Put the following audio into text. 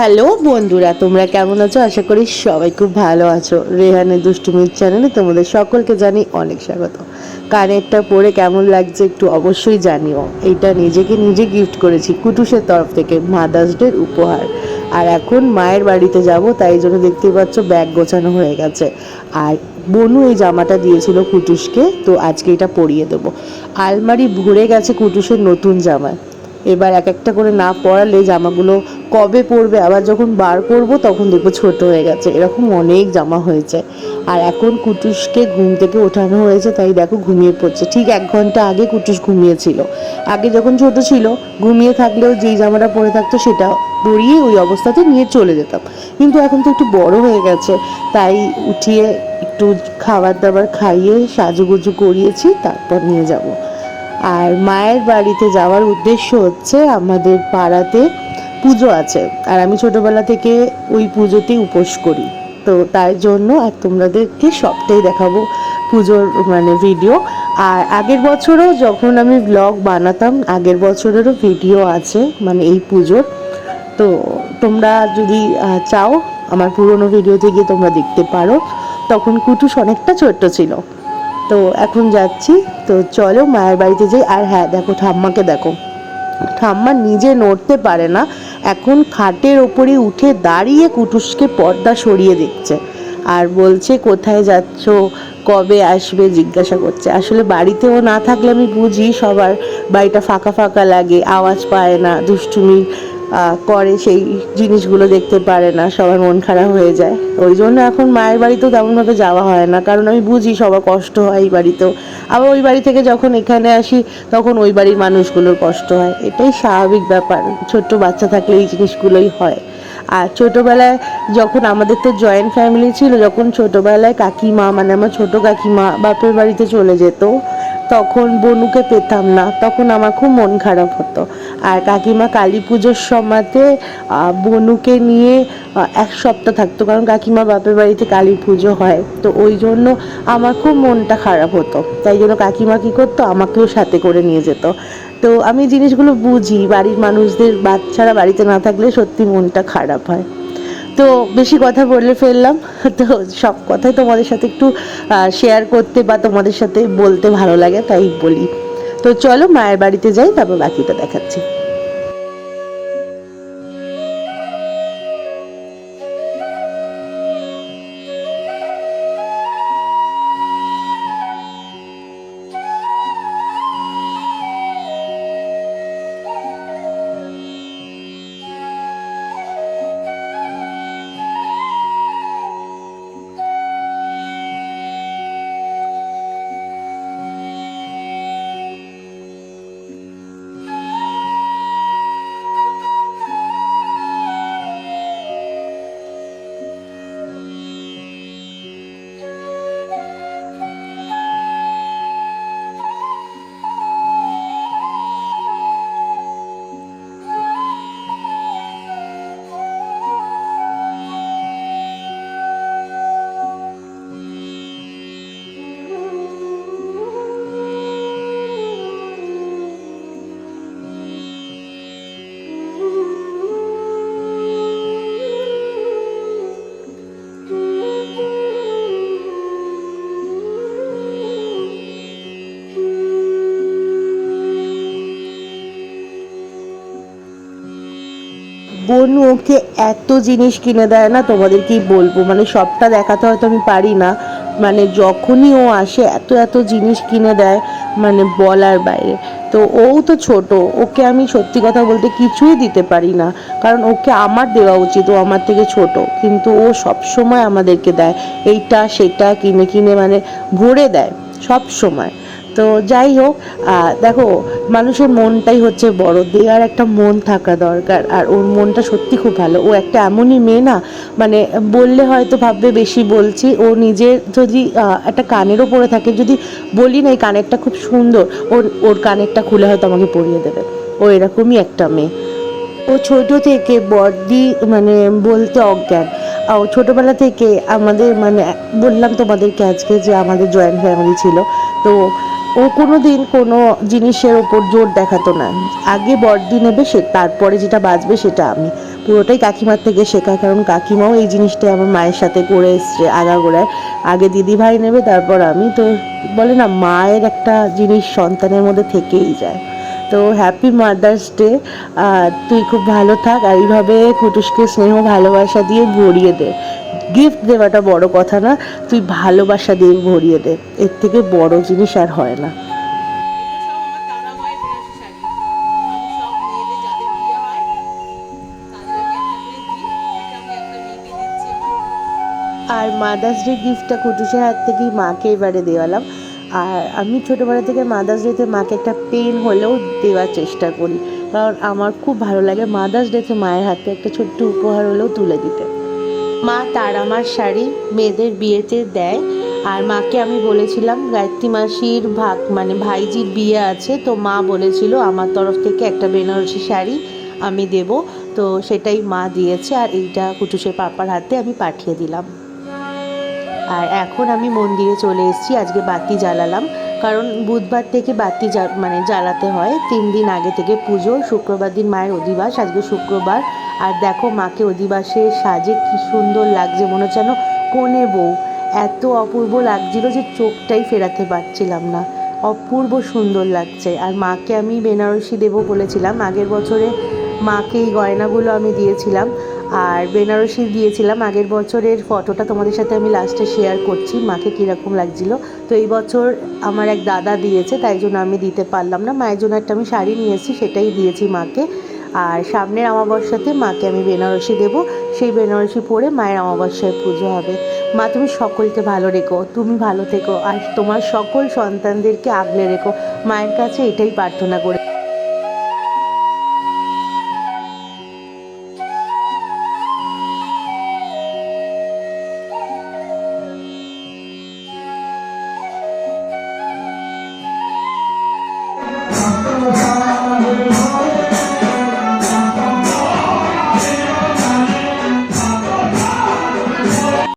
Hello বন্ধুরা, তোমরা কেমন আছো? আশা করি সবাই খুব ভালো আছো। রেহানের দুষ্টুমির চ্যানেলে তোমাদের সকলকে জানি অনেক স্বাগত। কানেরটা পরে কেমন লাগছে একটু অবশ্যই জানিও। এইটা নিজেকে নিজে গিফট করেছি কুটুসের তরফ থেকে, মাদার্স ডের উপহার। আর এখন মায়ের বাড়িতে যাব, তাই জন্য দেখতেই পাচ্ছ ব্যাগ গোছানো হয়ে গেছে। আর বনু এই জামাটা দিয়েছিল কুটুসকে, তো আজকে এটা পরিয়ে দেবো। আলমারি ভরে গেছে কুটুসের নতুন জামায়। এবার এক একটা করে না পরালে জামাগুলো কবে পরবে, আবার যখন বার করব তখন দেখবো ছোট হয়ে গেছে। এরকম অনেক জামা হয়েছে। আর এখন কুটুসকে ঘুম থেকে ওঠানো হয়েছে, তাই দেখো ঘুমিয়ে পড়ছে। ঠিক 1 ঘন্টা আগে কুটুস ঘুমিয়েছিল। আগে যখন ছোট ছিল ঘুমিয়ে থাকলেও যেই জামাটা পরে থাকতো সেটা পরিয়ে ওই অবস্থাতে নিয়ে চলে যেতাম। কিন্তু এখন তো একটু বড় হয়ে গেছে, তাই উঠিয়ে একটু খাবার দাবার খাইয়ে সাজুগুজু করিয়েছি, তারপর নিয়ে যাব। আর মায়ের বাড়িতে যাওয়ার উদ্দেশ্য হচ্ছে, আমাদের পাড়াতে পুজো আছে, আর আমি ছোটোবেলা থেকে ওই পুজোতেই উপোস করি। তো তার জন্য আর তোমাদেরকে সবটাই দেখাবো পুজোর ভিডিও। আর আগের বছরও যখন আমি ব্লগ বানাতাম, আগের বছরেরও ভিডিও আছে এই পুজোর। তো তোমরা যদি চাও আমার পুরনো ভিডিওতে গিয়ে তোমরা দেখতে পারো। তখন কুটুস অনেকটা ছোট্ট ছিল। তো এখন যাচ্ছি, তো চলো মায়ের বাড়িতে যাই। আর হ্যাঁ, দেখো ঠাম্মাকে দেখো, ঠাম্মা নিজে নড়তে পারে না, এখন খাটের ওপরে উঠে দাঁড়িয়ে কুটুসকে পর্দা সরিয়ে দিচ্ছে। আর বলছে কোথায় যাচ্ছ, কবে আসবে জিজ্ঞাসা করছে। আসলে বাড়িতেও না থাকলে আমি বুঝি সবার বাড়িটা ফাঁকা ফাঁকা লাগে, আওয়াজ পায় না, দুষ্টুমি করে, সেই জিনিসগুলো দেখতে পারে না, সবার মন খারাপ হয়ে যায়। ওই জন্য এখন মায়ের বাড়িতেও তেমনভাবে যাওয়া হয় না, কারণ আমি বুঝি সবার কষ্ট হয় এই বাড়িতেও। আবার ওই বাড়ি থেকে যখন এখানে আসি তখন ওই বাড়ির মানুষগুলোর কষ্ট হয়, এটাই স্বাভাবিক ব্যাপার। ছোট্ট বাচ্চা থাকলে এই জিনিসগুলোই হয়। আর ছোটোবেলায় যখন আমাদের তো জয়েন্ট ফ্যামিলি ছিল, যখন ছোটোবেলায় কাকিমা আমার ছোটো কাকিমা বাপের বাড়িতে চলে যেত, তখন বনুকে পেতাম না, তখন আমার খুব মন খারাপ হতো। আর কাকিমা কালী পুজোর সময়তে বনুকে নিয়ে 1 সপ্তাহ থাকতো, কারণ কাকিমা বাপের বাড়িতে কালী পুজো হয়, তো ওই জন্য আমার খুব মনটা খারাপ হতো। তাই জন্য কাকিমা কী করতো, আমাকেও সাথে করে নিয়ে যেত। তো আমি জিনিসগুলো বুঝি, বাড়ির মানুষদের বাচ্চারা বাড়িতে না থাকলে সত্যি মনটা খারাপ হয়। তো বেশি কথা বলে ফেললাম, তো সব কথাই তোমাদের সাথে একটু শেয়ার করতে বা তোমাদের সাথে বলতে ভালো লাগে, তাই বলি। তো চলো মায়ের বাড়িতে যাই, তারপর বাকিটা দেখাচ্ছি। বনু ওকে এত জিনিস কিনে দেয় না, তোমাদের কি বলবো, সবটা দেখাতে হয়তো আমি পারি না। যখনই ও আসে এত এত জিনিস কিনে দেয়, বলার বাইরে। তো ও তো ছোট, ওকে আমি সত্যি কথা বলতে কিছুই দিতে পারি না, কারণ ওকে আমার দেওয়া উচিত, ও আমার থেকে ছোট, কিন্তু ও সব সময় আমাদেরকে দেয় এইটা সেটা কিনে কিনে, ভরে দেয় সব সময়। তো যাই হোক, দেখো মানুষের মনটাই হচ্ছে বড়, দেওয়ার একটা মন থাকা দরকার। আর ওর মনটা সত্যি খুব ভালো। ও একটা এমনই মেয়ে না, বললে হয়তো ভাববে বেশি বলছি, ও নিজের যদি একটা কানেরও পরে থাকে, যদি বলি না এই কানেরটা খুব সুন্দর, ওর কানেরটা খুলে হয়তো আমাকে পরিয়ে দেবে। ও এরকমই একটা মেয়ে। ও ছোট থেকে বড়দি বলতে অজ্ঞান। ও ছোটোবেলা থেকে আমাদের বললাম তোমাদেরকে আজকে যে আমাদের জয়েন্ট ফ্যামিলি ছিল। তো ও কোনো দিন কোনো জিনিসের ওপর জোর দেখাতো না, আগে বড়দি নেবে, সে তারপরে যেটা বাঁচবে সেটা আমি। পুরোটাই কাকিমার থেকে শেখা, কারণ কাকিমাও এই জিনিসটাই আমার মায়ের সাথে করে এসছে আগাগোড়ায়। আগে দিদি ভাই নেবে, তারপর আমি। তো বলে না, মায়ের একটা জিনিস সন্তানের মধ্যে থেকেই যায়। তো হ্যাপি মাদার্স ডে। তুই খুব ভালো থাক, আর এইভাবে কুটুসকে স্নেহ ভালোবাসা দিয়ে ভরিয়ে দে। গিফট দেওয়াটা বড় কথা না, তুই ভালোবাসা দিয়ে ভরিয়ে দে, এর থেকে বড় জিনিস আর হয় না। এগুলো সব আমার দাদা মায়ের বেনারসি শাড়ি। আমি সব মেয়েদের যাদের বিয়ে হয় তাদের আমি একটা করে দিই। এটা আমি একটা মেয়েকে দিচ্ছি আমার। আর মাদার্স ডে গিফটটা কুটুসের হাত থেকেই মাকে এবারে দেওয়ালাম। আর আমি ছোটোবেলা থেকে মাদার্স ডেতে মাকে একটা পেন হলেও দেওয়ার চেষ্টা করি, কারণ আমার খুব ভালো লাগে মাদার্স ডেতে মায়ের হাতে একটা ছোট্ট উপহার হলেও তুলে দিতে। মা তারামার শাড়ি মেয়েদের বিয়েতে দেয়। আর মাকে আমি বলেছিলাম গায়ত্রী মাসির মানে ভাইজির বিয়ে আছে, তো মা বলেছিল আমার তরফ থেকে একটা বেনারসি শাড়ি আমি দেব। তো সেটাই মা দিয়েছে, আর এইটা কুটুসের পাপার হাতে আমি পাঠিয়ে দিলাম। আর এখন আমি মন্দিরে চলে এসেছি, আজকে বাতি জ্বালালাম, কারণ বুধবার থেকে বাতি মানে জ্বালাতে হয়, 3 দিন আগে থেকে পুজো। শুক্রবার দিন মায়ের অধিবাস, আজকে শুক্রবার। আর দেখো মাকে অধিবাসে সাজে কি সুন্দর লাগছে, মনে হচ্ছে যেন কোণে বউ। এত অপূর্ব লাগছিল যে চোখটাই ফেরাতে পারছিলাম না, অপূর্ব সুন্দর লাগছে। আর মাকে আমি বেনারসি দেবো বলেছিলাম, আগের বছরে মাকে এই গয়নাগুলো আমি দিয়েছিলাম, আর বেনারসি দিয়েছিলাম। আগের বছরের ফটোটা তোমাদের সাথে আমি লাস্টে শেয়ার করছি মাকে কীরকম লাগছিলো। তো এই বছর আমার এক দাদা দিয়েছে, তাই জন্য আমি দিতে পারলাম না। মায়ের জন্য একটা আমি শাড়ি নিয়ে এসেছি, সেটাই দিয়েছি মাকে। আর সামনের অমাবস্যাতে মাকে আমি বেনারসি দেবো, সেই বেনারসি পরে মায়ের অমাবস্যায় পুজো হবে। মা তুমি সকলকে ভালো রেখো, তুমি ভালো থেকো, আর তোমার সকল সন্তানদেরকে আগলে রেখো, মায়ের কাছে এটাই প্রার্থনা করে।